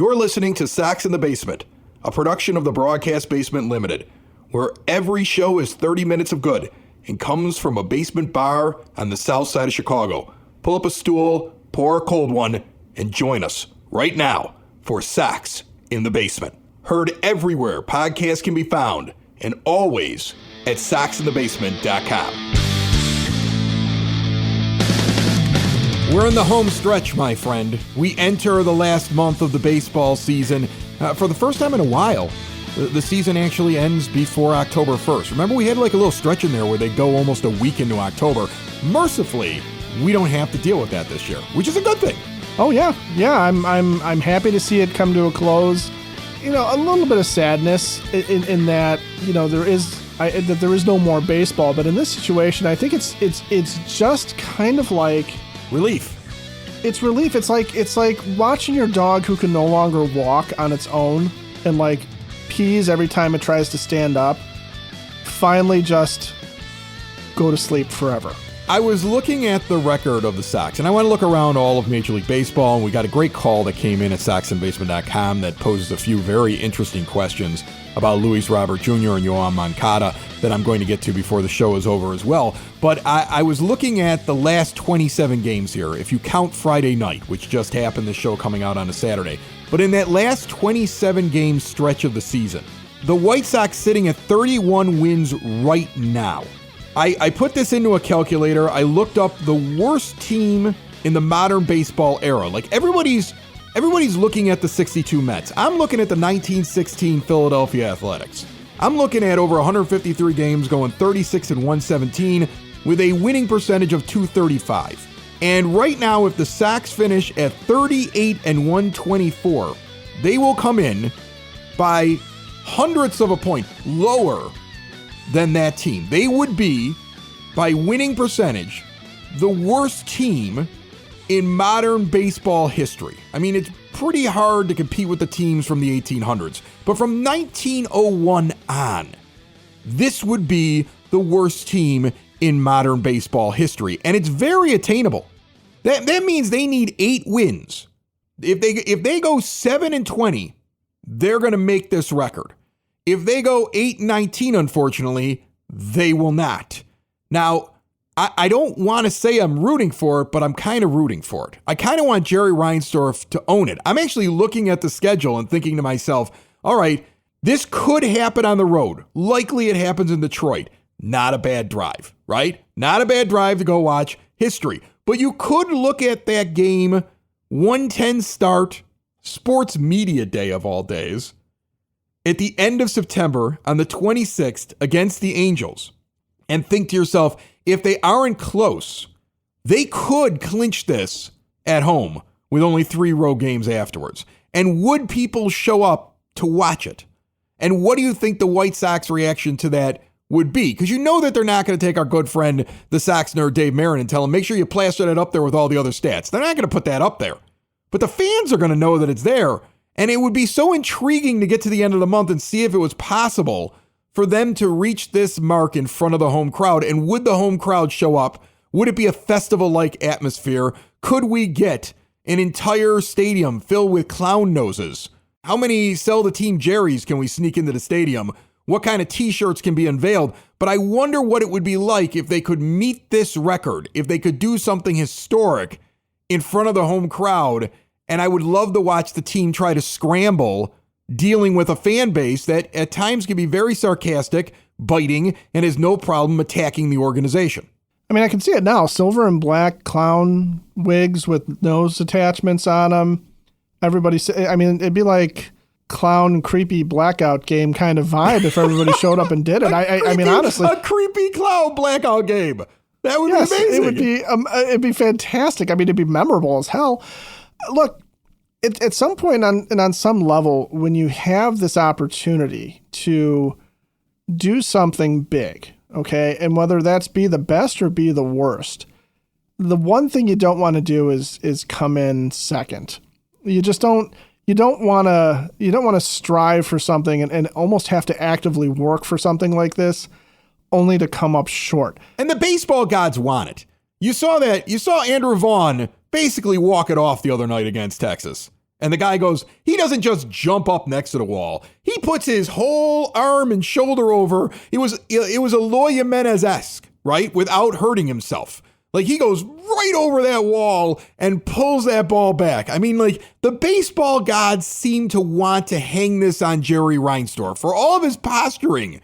You're listening to Sox in the Basement, a production of the Broadcast Basement Limited, where every show is 30 minutes of good and comes from a basement bar on the south side of Chicago. Pull up a stool, pour a cold one, and join us right now for Sox in the Basement. Heard everywhere podcasts can be found, and always at soxinthebasement.com. We're in the home stretch, my friend. We enter the last month of the baseball season. For the first time in a while, the season actually ends before October 1st. Remember, we had like a little stretch in there where they go almost a week into October. Mercifully, we don't have to deal with that this year, which is a good thing. Oh yeah. I'm happy to see it come to a close. You know, a little bit of sadness in that, you know, there is no more baseball. But in this situation, I think it's just kind of like relief. It's relief. It's like watching your dog who can no longer walk on its own and like pees every time it tries to stand up, finally just go to sleep forever. I was looking at the record of the Sox, and I want to look around all of Major League Baseball, and we got a great call that came in at soxinthebasement.com that poses a few very interesting questions about Luis Robert Jr. and Yoan Moncada that I'm going to get to before the show is over as well. But I was looking at the last 27 games here, if you count Friday night, which just happened, the show coming out on a Saturday. But in that last 27-game stretch of the season, the White Sox sitting at 31 wins right now. I put this into a calculator. I looked up the worst team in the modern baseball era. Like everybody's looking at the 62 Mets. I'm looking at the 1916 Philadelphia Athletics. I'm looking at over 153 games going 36-117 with a winning percentage of .235. And right now, if the Sox finish at 38-124, they will come in by hundredths of a point lower than that team. They would be, by winning percentage, the worst team in modern baseball history. I mean, it's pretty hard to compete with the teams from the 1800s. But from 1901 on, this would be the worst team in modern baseball history. And it's very attainable. That means they need 8 wins. If they go 7-20, they're going to make this record. If they go 8-19, unfortunately, they will not. Now, I don't want to say I'm rooting for it, but I'm kind of rooting for it. I kind of want Jerry Reinsdorf to own it. I'm actually looking at the schedule and thinking to myself, all right, this could happen on the road. Likely it happens in Detroit. Not a bad drive, right? Not a bad drive to go watch history. But you could look at that game, 1:10 start, sports media day of all days, at the end of September on the 26th against the Angels, and think to yourself, if they aren't close, they could clinch this at home with only 3 road games afterwards. And would people show up to watch it? And what do you think the White Sox reaction to that would be? Because you know that they're not going to take our good friend, the Sox Nerd Dave Marin, and tell him, make sure you plaster that up there with all the other stats. They're not going to put that up there. But the fans are going to know that it's there. And it would be so intriguing to get to the end of the month and see if it was possible for them to reach this mark in front of the home crowd. And would the home crowd show up? Would it be a festival-like atmosphere? Could we get an entire stadium filled with clown noses? How many sell the team Jerry's can we sneak into the stadium? What kind of t-shirts can be unveiled? But I wonder what it would be like if they could meet this record, if they could do something historic in front of the home crowd. And I would love to watch the team try to scramble dealing with a fan base that at times can be very sarcastic, biting, and has no problem attacking the organization. I mean, I can see it now. Silver and black clown wigs with nose attachments on them. I mean, it'd be like clown, creepy blackout game kind of vibe if everybody showed up and did it. I mean, honestly. A creepy clown blackout game. That would be amazing. It'd be fantastic. I mean, it'd be memorable as hell. Look, at some point on some level, when you have this opportunity to do something big, okay, and whether that's be the best or be the worst, the one thing you don't want to do is come in second. You just don't. You don't want to strive for something and almost have to actively work for something like this, only to come up short. And the baseball gods want it. You saw that. You saw Andrew Vaughn basically walk it off the other night against Texas. And the guy goes, he doesn't just jump up next to the wall. He puts his whole arm and shoulder over. It was Eloy Jimenez-esque, right? Without hurting himself. Like, he goes right over that wall and pulls that ball back. I mean, like, the baseball gods seem to want to hang this on Jerry Reinsdorf for all of his posturing.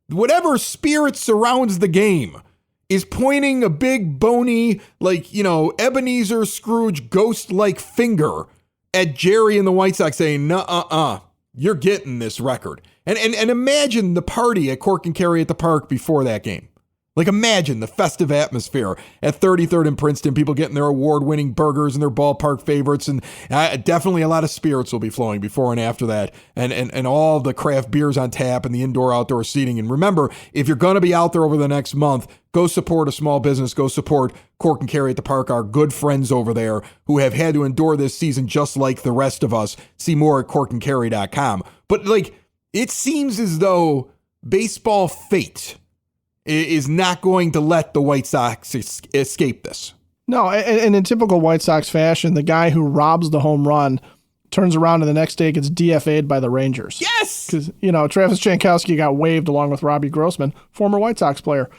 Whatever spirit surrounds the game is pointing a big, bony, like, Ebenezer Scrooge ghost-like finger at Jerry and the White Sox saying, you're getting this record. And imagine the party at Cork and Kerry at the park before that game. Like, imagine the festive atmosphere at 33rd and Princeton, people getting their award-winning burgers and their ballpark favorites, and definitely a lot of spirits will be flowing before and after that, and all the craft beers on tap and the indoor-outdoor seating. And remember, if you're going to be out there over the next month, go support a small business, go support Cork and Kerry at the Park, our good friends over there who have had to endure this season just like the rest of us. See more at corkandkerry.com. But, like, it seems as though baseball fate is not going to let the White Sox escape this. No, and in typical White Sox fashion, the guy who robs the home run turns around and the next day gets DFA'd by the Rangers. Yes! Because, Travis Jankowski got waived along with Robbie Grossman, former White Sox player.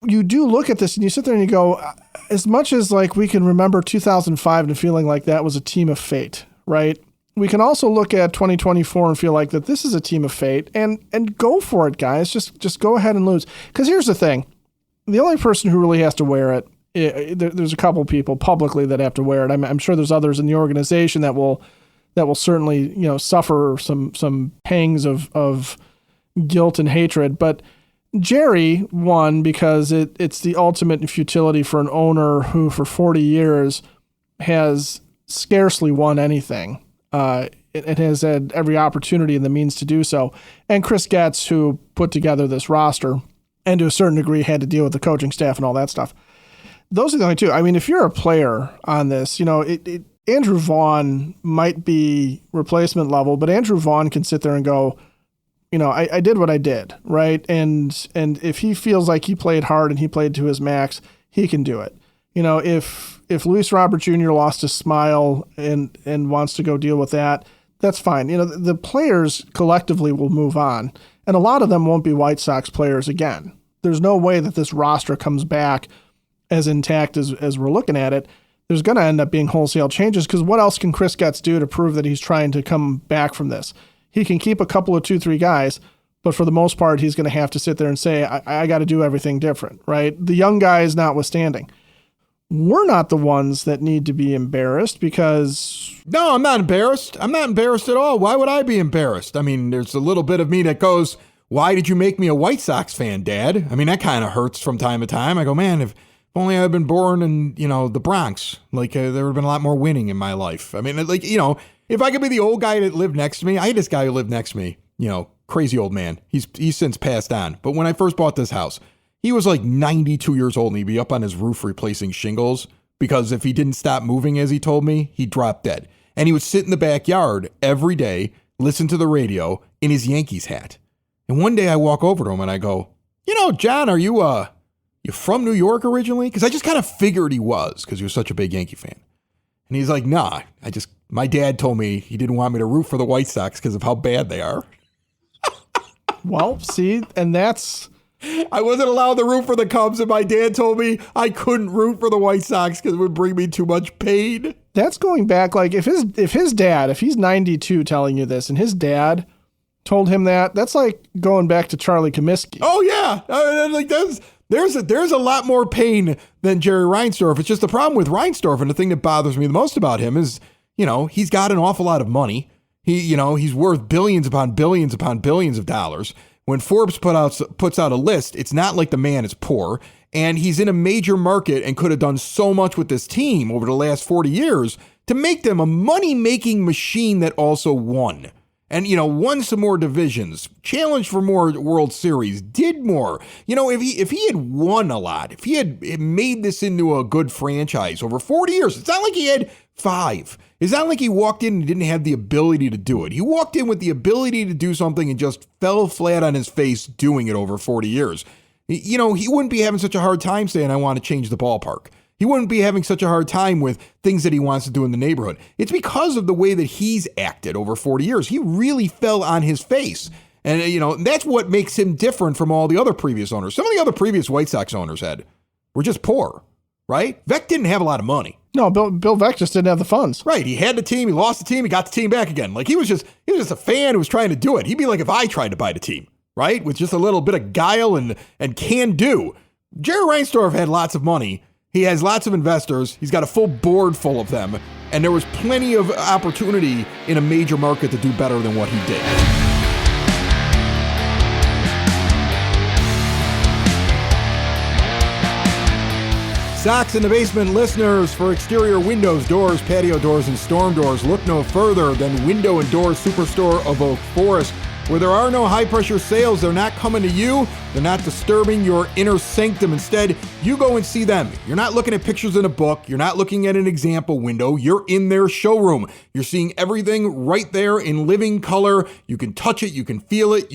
You do look at this and you sit there and you go, as much as like we can remember 2005 and feeling like that was a team of fate, right? We can also look at 2024 and feel like that this is a team of fate and go for it, guys. Just go ahead and lose. Because here's the thing. The only person who really has to wear it, there's a couple people publicly that have to wear it. I'm sure there's others in the organization that will certainly, suffer some pangs of guilt and hatred. But Jerry won because it's the ultimate futility for an owner who for 40 years has scarcely won anything. It has had every opportunity and the means to do so. And Chris Getz, who put together this roster and to a certain degree had to deal with the coaching staff and all that stuff. Those are the only two. I mean, if you're a player on this, Andrew Vaughn might be replacement level, but Andrew Vaughn can sit there and go, I did what I did, right? And if he feels like he played hard and he played to his max, he can do it. If Luis Robert Jr. lost his smile and wants to go deal with that, that's fine. The players collectively will move on, and a lot of them won't be White Sox players again. There's no way that this roster comes back as intact as we're looking at it. There's going to end up being wholesale changes because what else can Chris Getz do to prove that he's trying to come back from this? He can keep a couple of 2-3 guys, but for the most part, he's going to have to sit there and say, I got to do everything different, right? The young guys notwithstanding. We're not the ones that need to be embarrassed because... No, I'm not embarrassed. I'm not embarrassed at all. Why would I be embarrassed? I mean, there's a little bit of me that goes, why did you make me a White Sox fan, Dad? I mean, that kind of hurts from time to time. I go, man, if only I had been born in, the Bronx, there would have been a lot more winning in my life. I mean, if I could be the old guy that lived next to me, I had this guy who lived next to me, crazy old man. He's since passed on. But when I first bought this house, he was like 92 years old and he'd be up on his roof replacing shingles because if he didn't stop moving, as he told me, he'd drop dead. And he would sit in the backyard every day, listen to the radio in his Yankees hat. And one day I walk over to him and I go, John, are you from New York originally? Because I just kind of figured he was because he was such a big Yankee fan. And he's like, nah, my dad told me he didn't want me to root for the White Sox because of how bad they are. Well, see, and I wasn't allowed to root for the Cubs, and my dad told me I couldn't root for the White Sox because it would bring me too much pain. That's going back, like, if he's 92 telling you this, and his dad told him that's like going back to Charlie Comiskey. Oh, yeah. There's a lot more pain than Jerry Reinsdorf. It's just the problem with Reinsdorf, and the thing that bothers me the most about him is, he's got an awful lot of money. He's worth billions upon billions upon billions of dollars. When Forbes puts out a list, it's not like the man is poor, and he's in a major market and could have done so much with this team over the last 40 years to make them a money-making machine that also won. And, won some more divisions, challenged for more World Series, did more. If he had won a lot, if he had made this into a good franchise over 40 years, it's not like he had 5. It's not like he walked in and didn't have the ability to do it. He walked in with the ability to do something and just fell flat on his face doing it over 40 years. He wouldn't be having such a hard time saying, I want to change the ballpark. He wouldn't be having such a hard time with things that he wants to do in the neighborhood. It's because of the way that he's acted over 40 years. He really fell on his face. And, that's what makes him different from all the other previous owners. Some of the other previous White Sox owners were just poor, right? Veeck didn't have a lot of money. No, Bill Veeck just didn't have the funds. Right. He had the team. He lost the team. He got the team back again. Like he was just a fan who was trying to do it. He'd be like if I tried to buy the team, right? With just a little bit of guile and can do. Jerry Reinsdorf had lots of money. He has lots of investors. He's got a full board full of them. And there was plenty of opportunity in a major market to do better than what he did. Sox in the Basement listeners, for exterior windows, doors, patio doors, and storm doors, look no further than Window and Door Superstore of Oak Forest. Where there are no high-pressure sales, they're not coming to you. They're not disturbing your inner sanctum. Instead, you go and see them. You're not looking at pictures in a book. You're not looking at an example window. You're in their showroom. You're seeing everything right there in living color. You can touch it. You can feel it.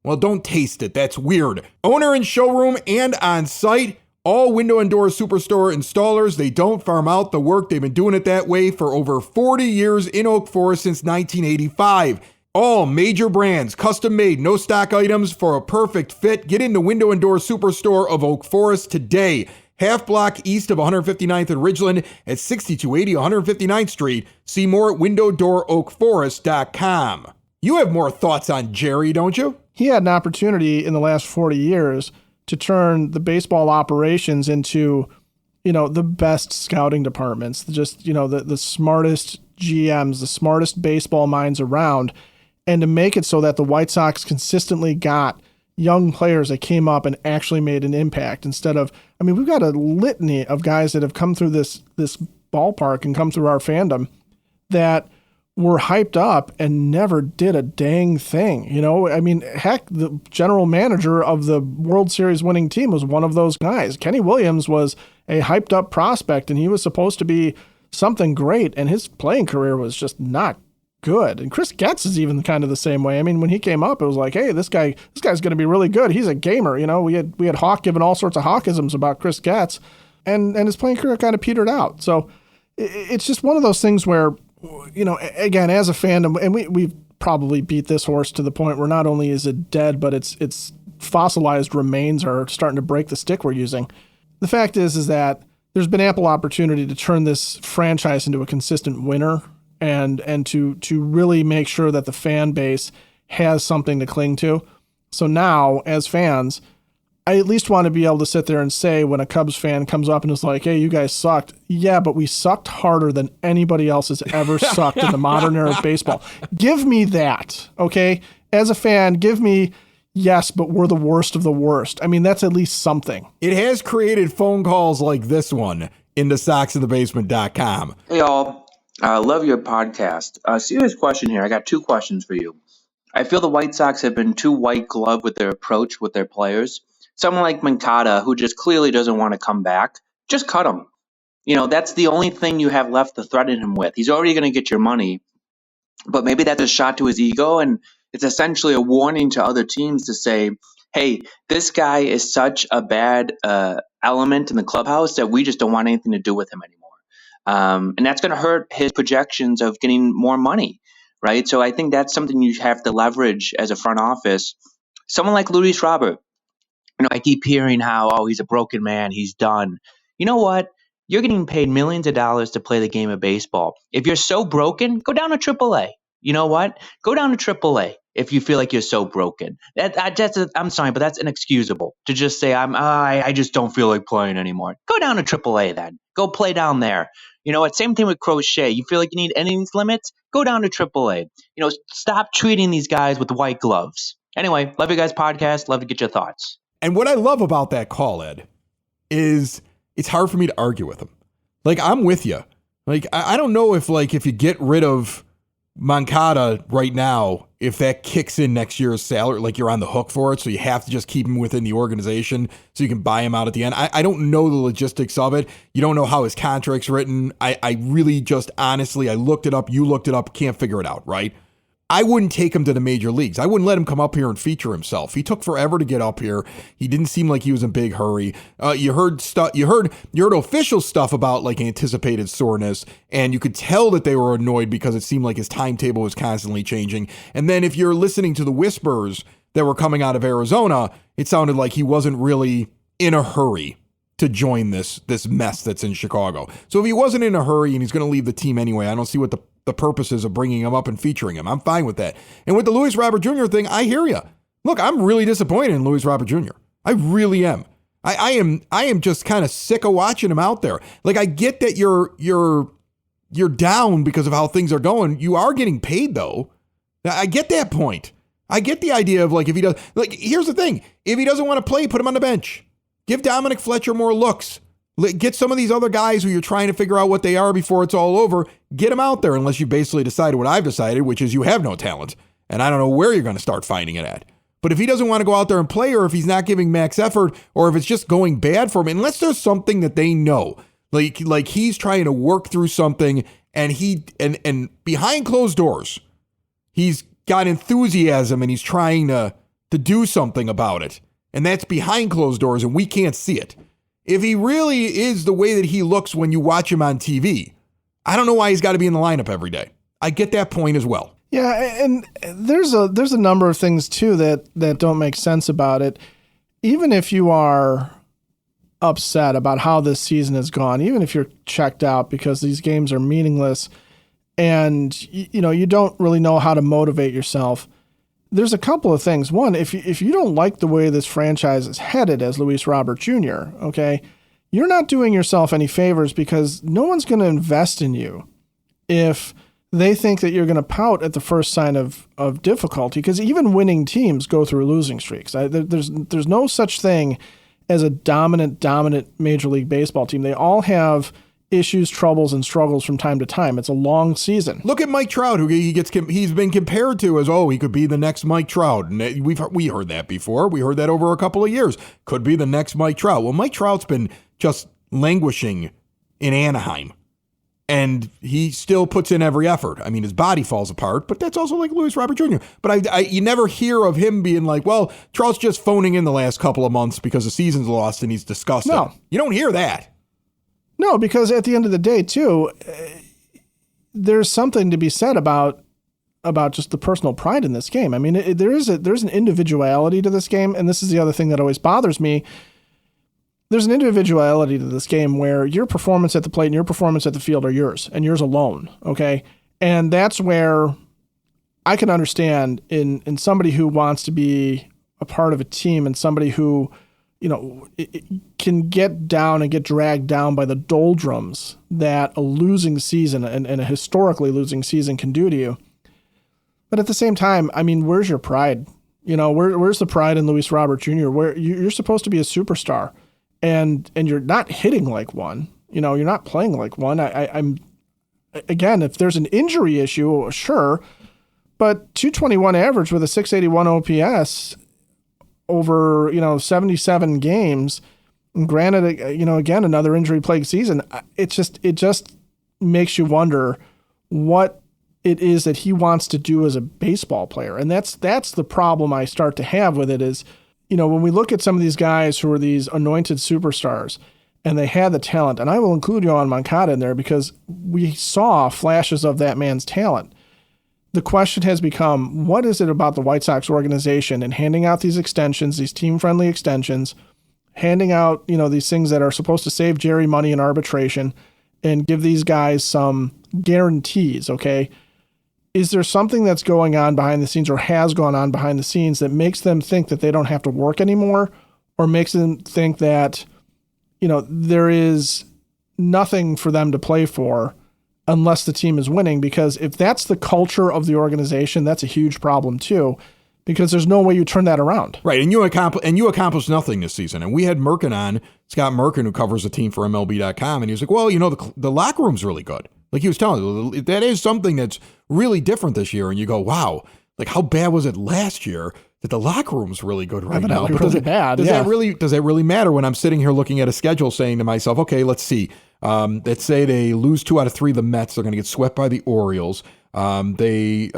Well, don't taste it. That's weird. Owner in showroom and on site. All Window and Door Superstore installers, they don't farm out the work. They've been doing it that way for over 40 years in Oak Forest since 1985. All major brands, custom made, no stock items for a perfect fit. Get into Window and Door Superstore of Oak Forest today. Half block east of 159th and Ridgeland at 6280 159th Street. See more at windowdooroakforest.com. You have more thoughts on Jerry, don't you? He had an opportunity in the last 40 years to turn the baseball operations into, the best scouting departments, just, the smartest GMs, the smartest baseball minds around, and to make it so that the White Sox consistently got young players that came up and actually made an impact instead of, we've got a litany of guys that have come through this ballpark and come through our fandom that were hyped up and never did a dang thing. Heck, the general manager of the World Series winning team was one of those guys. Kenny Williams was a hyped up prospect and he was supposed to be something great, and his playing career was just not good. And Chris Getz is even kind of the same way. When he came up, it was like, hey, this guy's going to be really good. He's a gamer. We had Hawk giving all sorts of Hawkisms about Chris Getz, and his playing career kind of petered out. So it's just one of those things where, again, as a fandom, and we've probably beat this horse to the point where not only is it dead, but its fossilized remains are starting to break the stick we're using. The fact is that there's been ample opportunity to turn this franchise into a consistent winner and to really make sure that the fan base has something to cling to. So now, as fans, I at least want to be able to sit there and say when a Cubs fan comes up and is like, hey, you guys sucked. Yeah, but we sucked harder than anybody else has ever sucked in the modern era of baseball. Give me that, okay? As a fan, give me, yes, but we're the worst of the worst. That's at least something. It has created phone calls like this one into soxinthebasement.com. Hey, all. I love your podcast. Serious question here. I got two questions for you. I feel the White Sox have been too white glove with their approach with their players. Someone like Moncada, who just clearly doesn't want to come back, just cut him. That's the only thing you have left to threaten him with. He's already going to get your money, but maybe that's a shot to his ego, and it's essentially a warning to other teams to say, hey, this guy is such a bad element in the clubhouse that we just don't want anything to do with him anymore. And that's going to hurt his projections of getting more money, right? So I think that's something you have to leverage as a front office. Someone like Luis Robert, I keep hearing how, he's a broken man, he's done. You know what? You're getting paid millions of dollars to play the game of baseball. If you're so broken, go down to AAA. You know what? Go down to AAA if you feel like you're so broken. I'm sorry, but that's inexcusable to just say, I just don't feel like playing anymore. Go down to AAA then. Go play down there. Same thing with Crochet. You feel like you need innings limits? Go down to AAA. Stop treating these guys with white gloves. Anyway, love you guys' podcast. Love to get your thoughts. And what I love about that call, Ed, is it's hard for me to argue with him. Like, I'm with you. Like, I don't know if you get rid of Moncada right now, if that kicks in next year's salary, like you're on the hook for it, so you have to just keep him within the organization so you can buy him out at the end. I don't know the logistics of it. You don't know how his contract's written. I really just honestly, I looked it up, you looked it up, can't figure it out, right? I wouldn't take him to the major leagues. I wouldn't let him come up here and feature himself. He took forever to get up here. He didn't seem like he was in a big hurry. You heard official stuff about like anticipated soreness, and you could tell that they were annoyed because it seemed like his timetable was constantly changing. And then if you're listening to the whispers that were coming out of Arizona, it sounded like he wasn't really in a hurry to join this mess that's in Chicago. So if he wasn't in a hurry and he's going to leave the team anyway, I don't see what the purposes of bringing him up and featuring him. I'm fine with that. And with the Luis Robert Jr. thing, I hear you. Look, I'm really disappointed in Luis Robert Jr. I really am. I am just kind of sick of watching him out there. Like, I get that you're down because of how things are going. You are getting paid though. I get that point. I get the idea of like, if he does, like, here's the thing. If he doesn't want to play, put him on the bench. Give Dominic Fletcher more looks. Get some of these other guys who you're trying to figure out what they are before it's all over. Get them out there unless you basically decided what I've decided, which is you have no talent. And I don't know where you're going to start finding it at. But if he doesn't want to go out there and play, or if he's not giving max effort, or if it's just going bad for him, unless there's something that they know, like he's trying to work through something and behind closed doors, he's got enthusiasm and he's trying to do something about it. And that's behind closed doors and we can't see it. If he really is the way that he looks when you watch him on TV, I don't know why he's got to be in the lineup every day. I get that point as well. Yeah, and there's a number of things too that don't make sense about it. Even if you are upset about how this season has gone, even if you're checked out because these games are meaningless and you don't really know how to motivate yourself, there's a couple of things. One, if you don't like the way this franchise is headed as Luis Robert Jr., okay, you're not doing yourself any favors because no one's going to invest in you if they think that you're going to pout at the first sign of difficulty, because even winning teams go through losing streaks. There's no such thing as a dominant Major League Baseball team. They all have issues, troubles, and struggles from time to time. It's a long season. Look at Mike Trout, who he's been compared to as, he could be the next Mike Trout. And we heard that before. We heard that over a couple of years. Could be the next Mike Trout. Well, Mike Trout's been just languishing in Anaheim, and he still puts in every effort. I mean, his body falls apart, but that's also like Luis Robert Jr. But you never hear of him being like, well, Trout's just phoning in the last couple of months because the season's lost and he's disgusted. No. You don't hear that. No, because at the end of the day, too, there's something to be said about just the personal pride in this game. I mean, there's an individuality to this game, and this is the other thing that always bothers me. There's an individuality to this game where your performance at the plate and your performance at the field are yours, and yours alone, okay? And that's where I can understand in somebody who wants to be a part of a team and somebody who it can get down and get dragged down by the doldrums that a losing season and a historically losing season can do to you. But at the same time, I mean, where's your pride? Where's the pride in Luis Robert Jr.? Where you're supposed to be a superstar, and you're not hitting like one. You're not playing like one. I'm again, if there's an injury issue, sure, but 221 average with a 681 OPS. Over 77 games, and granted, again, another injury-plagued season. It just makes you wonder what it is that he wants to do as a baseball player, and that's the problem I start to have with it. Is when we look at some of these guys who are these anointed superstars, and they had the talent, and I will include Yoan Moncada in there because we saw flashes of that man's talent. The question has become, what is it about the White Sox organization and handing out these extensions, these team-friendly extensions, handing out, these things that are supposed to save Jerry money in arbitration and give these guys some guarantees, okay? Is there something that's going on behind the scenes or has gone on behind the scenes that makes them think that they don't have to work anymore, or makes them think that, there is nothing for them to play for unless the team is winning? Because if that's the culture of the organization, that's a huge problem too, because there's no way you turn that around. Right, and you accomplished nothing this season. And we had Merkin on, Scott Merkin, who covers the team for MLB.com, and he was like, well, the locker room's really good. Like he was telling you, that is something that's really different this year. And you go, wow, like how bad was it last year that the locker room's really good right now? But does that really matter when I'm sitting here looking at a schedule saying to myself, okay, let's see. Let's say they lose 2 out of 3 of the Mets. They're going to get swept by the Orioles. They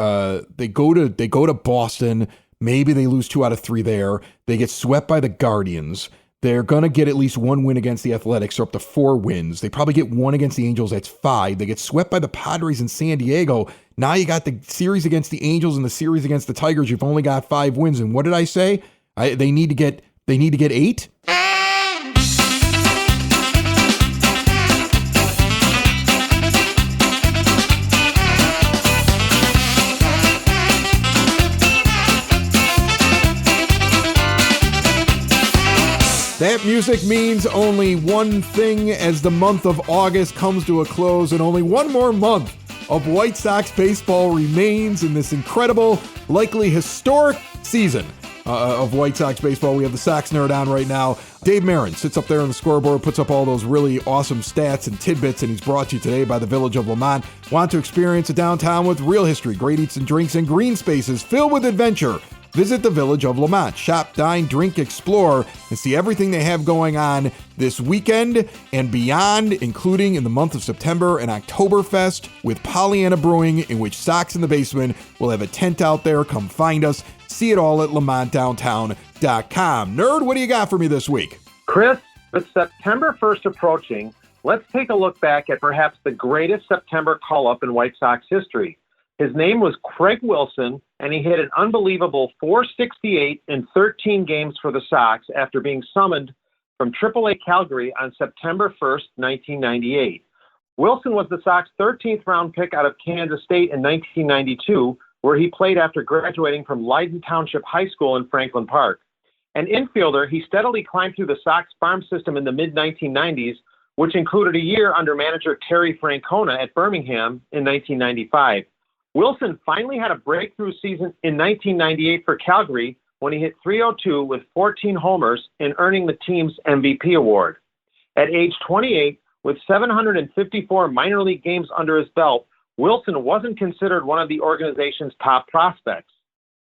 go to Boston. Maybe they lose 2 out of 3 there. They get swept by the Guardians. They're going to get at least 1 win against the Athletics, or up to 4 wins. They probably get 1 against the Angels. That's 5. They get swept by the Padres in San Diego. Now you got the series against the Angels and the series against the Tigers. You've only got 5 wins. And what did I say? They need to get 8. That music means only one thing as the month of August comes to a close, and only one more month of White Sox baseball remains in this incredible, likely historic season of White Sox baseball. We have the Sox Nerd on right now. Dave Marin sits up there on the scoreboard, puts up all those really awesome stats and tidbits, and he's brought to you today by the Village of Lamont. Want to experience a downtown with real history, great eats and drinks, and green spaces filled with adventure? Visit the Village of Lamont. Shop, dine, drink, explore, and see everything they have going on this weekend and beyond, including in the month of September an Oktoberfest with Pollyanna Brewing, in which Sox in the Basement will have a tent out there. Come find us. See it all at lamontdowntown.com. Nerd, what do you got for me this week? Chris, with September 1st approaching, let's take a look back at perhaps the greatest September call-up in White Sox history. His name was Craig Wilson, and he hit an unbelievable .468 in 13 games for the Sox after being summoned from AAA Calgary on September 1st, 1998. Wilson was the Sox 13th round pick out of Kansas State in 1992, where he played after graduating from Leiden Township High School in Franklin Park. An infielder, he steadily climbed through the Sox farm system in the mid-1990s, which included a year under manager Terry Francona at Birmingham in 1995. Wilson finally had a breakthrough season in 1998 for Calgary when he hit .302 with 14 homers and earning the team's MVP award. At age 28, with 754 minor league games under his belt, Wilson wasn't considered one of the organization's top prospects.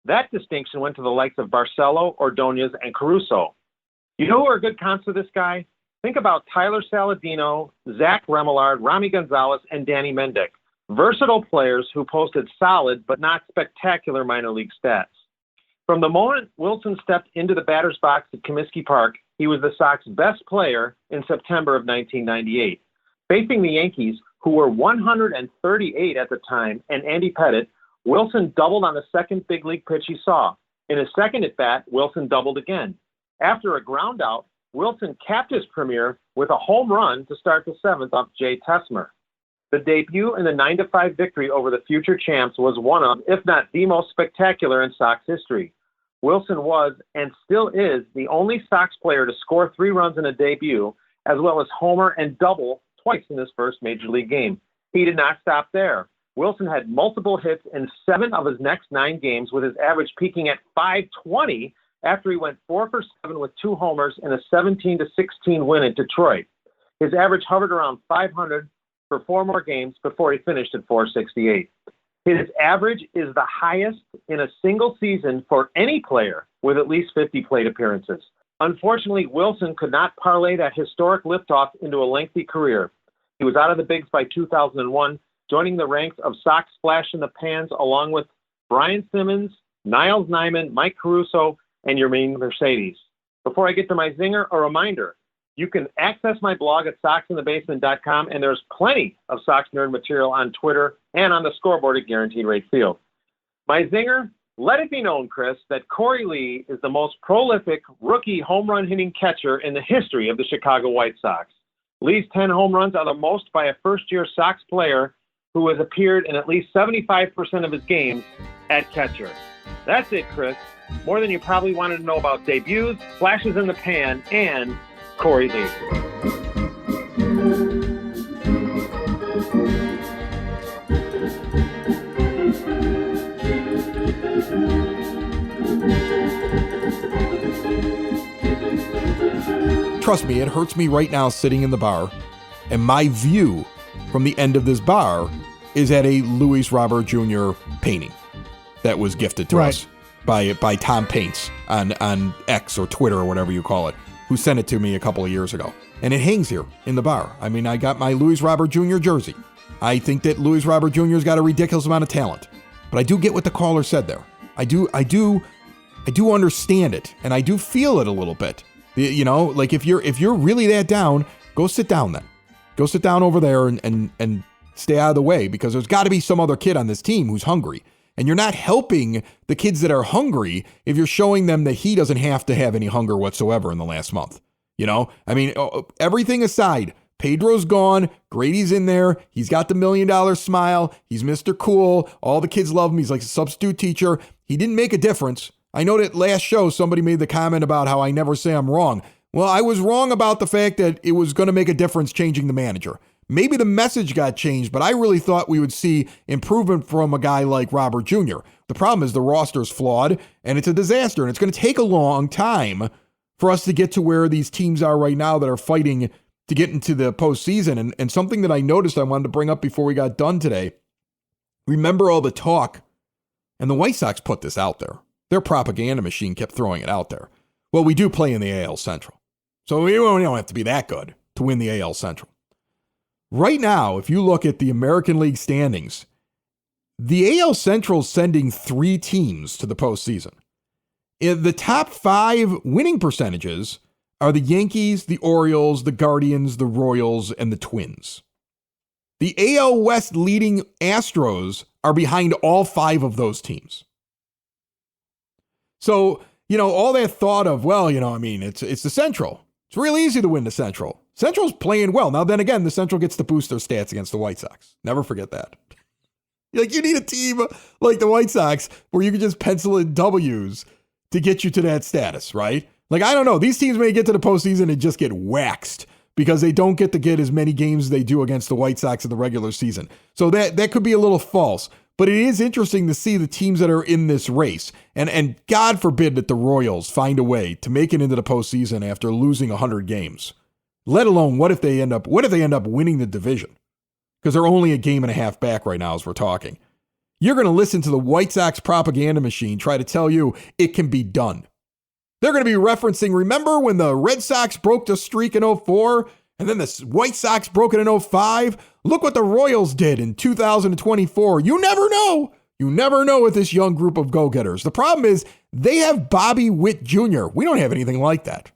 That distinction went to the likes of Barcelo, Ordonez, and Caruso. You know who are good comps for this guy? Think about Tyler Saladino, Zach Remillard, Rami Gonzalez, and Danny Mendick. Versatile players who posted solid but not spectacular minor league stats. From the moment Wilson stepped into the batter's box at Comiskey Park, he was the Sox best player in September of 1998. Facing the Yankees, who were 138 at the time, and Andy Pettitte, Wilson doubled on the second big league pitch he saw. In his second at-bat, Wilson doubled again. After a ground out, Wilson capped his premiere with a home run to start the seventh off Jay Tessmer. The debut in the 9-5 victory over the future champs was one of, if not the most spectacular in Sox history. Wilson was, and still is, the only Sox player to score 3 runs in a debut, as well as homer and double twice in his first major league game. He did not stop there. Wilson had multiple hits in 7 of his next 9 games, with his average peaking at .520 after he went 4 for 7 with 2 homers in a 17-16 win at Detroit. His average hovered around .500 for 4 more games before he finished at .468. His average is the highest in a single season for any player with at least 50 plate appearances. Unfortunately, Wilson could not parlay that historic liftoff into a lengthy career. He was out of the bigs by 2001, joining the ranks of Sox flash in the pans along with Brian Simmons, Niles Nyman, Mike Caruso, and Yermin Mercedes. Before I get to my zinger, a reminder. You can access my blog at soxinthebasement.com, and there's plenty of Sox Nerd material on Twitter and on the scoreboard at Guaranteed Rate Field. My zinger, let it be known, Chris, that Corey Lee is the most prolific rookie home run hitting catcher in the history of the Chicago White Sox. Lee's 10 home runs are the most by a first-year Sox player who has appeared in at least 75% of his games at catcher. That's it, Chris. More than you probably wanted to know about debuts, flashes in the pan, and Corey Lee. Trust me, it hurts me right now sitting in the bar, and my view from the end of this bar is at a Luis Robert Jr. painting that was gifted to us by Tom Paints on X or Twitter or whatever you call it, who sent it to me a couple of years ago. And it hangs here in the bar. I mean, I got my Luis Robert Jr. jersey I think that Luis Robert Jr.'s got a ridiculous amount of talent. But I do get what the caller said there. I do understand it, and I do feel it a little bit. You know, like if you're really that down, go sit down then. Go sit down over there and stay out of the way, because there's got to be some other kid on this team who's hungry. And you're not helping the kids that are hungry if you're showing them that he doesn't have to have any hunger whatsoever in the last month. You know, I mean, everything aside, Pedro's gone. Grady's in there. He's got the $1 million smile. He's Mr. Cool. All the kids love him. He's like a substitute teacher. He didn't make a difference. I know that last show somebody made the comment about how I never say I'm wrong. Well, I was wrong about the fact that it was going to make a difference changing the manager. Maybe the message got changed, but I really thought we would see improvement from a guy like Robert Jr. The problem is the roster's flawed, and it's a disaster, and it's going to take a long time for us to get to where these teams are right now that are fighting to get into the postseason. And something that I noticed I wanted to bring up before we got done today, remember all the talk, and the White Sox put this out there. Their propaganda machine kept throwing it out there. Well, we do play in the AL Central, so we don't have to be that good to win the AL Central. Right now, if you look at the American League standings, the AL Central is sending 3 teams to the postseason. In the top 5 winning percentages are the Yankees, the Orioles, the Guardians, the Royals, and the Twins. The AL West leading Astros are behind all 5 of those teams. So, you know, all that thought of, well, you know, I mean, it's the Central. It's real easy to win the Central. Central's playing well. Now, then again, the Central gets to boost their stats against the White Sox. Never forget that. Like, you need a team like the White Sox where you can just pencil in W's to get you to that status, right? Like, I don't know. These teams may get to the postseason and just get waxed because they don't get to get as many games as they do against the White Sox in the regular season. So that could be a little false. But it is interesting to see the teams that are in this race. And God forbid that the Royals find a way to make it into the postseason after losing 100 games. Let alone what if they end up winning the division? Because they're only a game and a half back right now as we're talking. You're going to listen to the White Sox propaganda machine try to tell you it can be done. They're going to be referencing, remember when the Red Sox broke the streak in 2004 and then the White Sox broke it in 2005? Look what the Royals did in 2024. You never know. You never know with this young group of go-getters. The problem is they have Bobby Witt Jr. We don't have anything like that.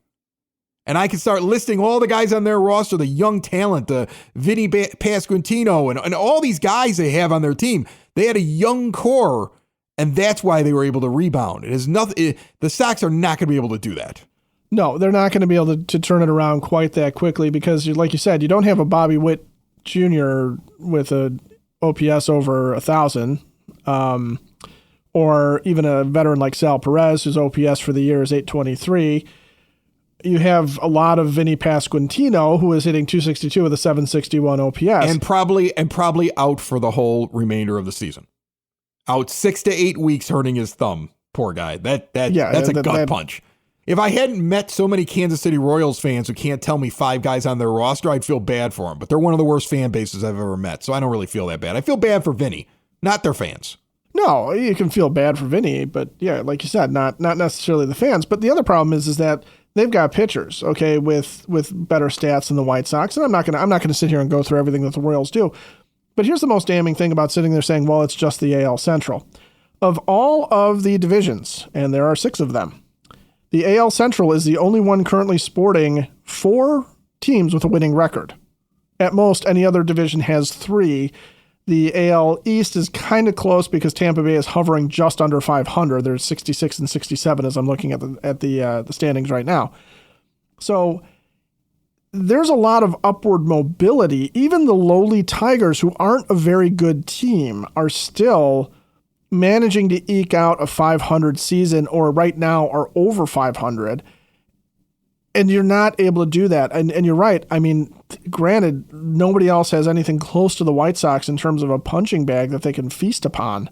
And I can start listing all the guys on their roster, the young talent, the Vinny Pasquantino, and all these guys they have on their team. They had a young core, and that's why they were able to rebound. It is nothing. The Sox are not going to be able to do that. No, they're not going to be able to turn it around quite that quickly because, like you said, you don't have a Bobby Witt Jr. with a OPS over 1,000, or even a veteran like Sal Perez, whose OPS for the year is 823. You have a lot of Vinny Pasquantino, who is hitting 262 with a 761 OPS. And probably out for the whole remainder of the season. Out 6 to 8 weeks hurting his thumb. Poor guy. That's a gut punch. If I hadn't met so many Kansas City Royals fans who can't tell me 5 guys on their roster, I'd feel bad for them. But they're one of the worst fan bases I've ever met, so I don't really feel that bad. I feel bad for Vinny, not their fans. No, you can feel bad for Vinny, but yeah, like you said, not necessarily the fans. But the other problem is that they've got pitchers, okay, with better stats than the White Sox, and I'm not gonna sit here and go through everything that the Royals do. But here's the most damning thing about sitting there saying, well, it's just the AL Central. Of all of the divisions, and there are 6 of them, the AL Central is the only one currently sporting 4 teams with a winning record. At most, any other division has 3. The AL East is kind of close because Tampa Bay is hovering just under 500. There's 66 and 67 as I'm looking at the standings right now. So there's a lot of upward mobility. Even the lowly Tigers, who aren't a very good team, are still managing to eke out a 500 season, or right now are over 500. And you're not able to do that. And you're right. I mean, granted, nobody else has anything close to the White Sox in terms of a punching bag that they can feast upon.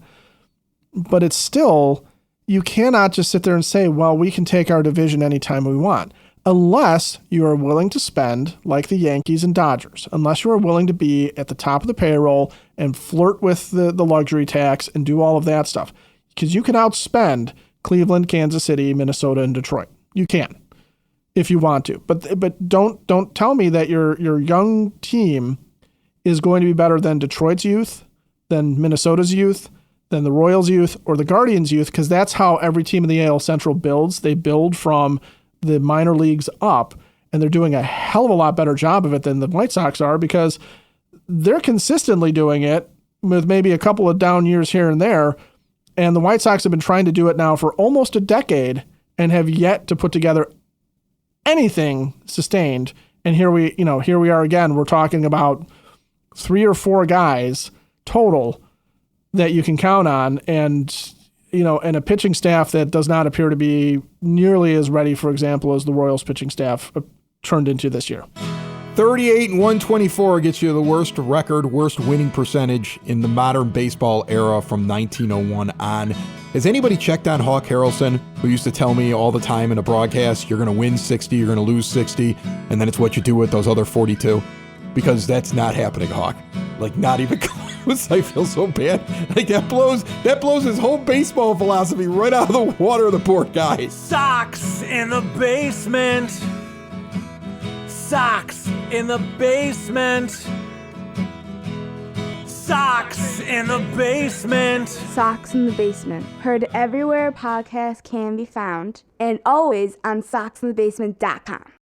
But it's still, you cannot just sit there and say, well, we can take our division anytime we want. Unless you are willing to spend like the Yankees and Dodgers. Unless you are willing to be at the top of the payroll and flirt with the luxury tax and do all of that stuff. Because you can outspend Cleveland, Kansas City, Minnesota, and Detroit. You can, if you want to. But don't tell me that your young team is going to be better than Detroit's youth, than Minnesota's youth, than the Royals' youth, or the Guardians' youth, because that's how every team in the AL Central builds. They build from the minor leagues up, and they're doing a hell of a lot better job of it than the White Sox are, because they're consistently doing it with maybe a couple of down years here and there. And the White Sox have been trying to do it now for almost a decade and have yet to put together anything sustained. And here we are again. We're talking about 3 or 4 guys total that you can count on, and a pitching staff that does not appear to be nearly as ready, for example, as the Royals pitching staff turned into this year. 38 and 124 gets you the worst record, worst winning percentage in the modern baseball era from 1901 on. Has anybody checked on Hawk Harrelson, who used to tell me all the time in a broadcast, you're going to win 60, you're going to lose 60, and then it's what you do with those other 42? Because that's not happening, Hawk. Like, not even close. I feel so bad. Like, that blows his whole baseball philosophy right out of the water, the poor guy. Sox in the basement. Sox in the basement. Sox in the basement. Sox in the Basement. Heard everywhere podcasts can be found, and always on soxinthebasement.com.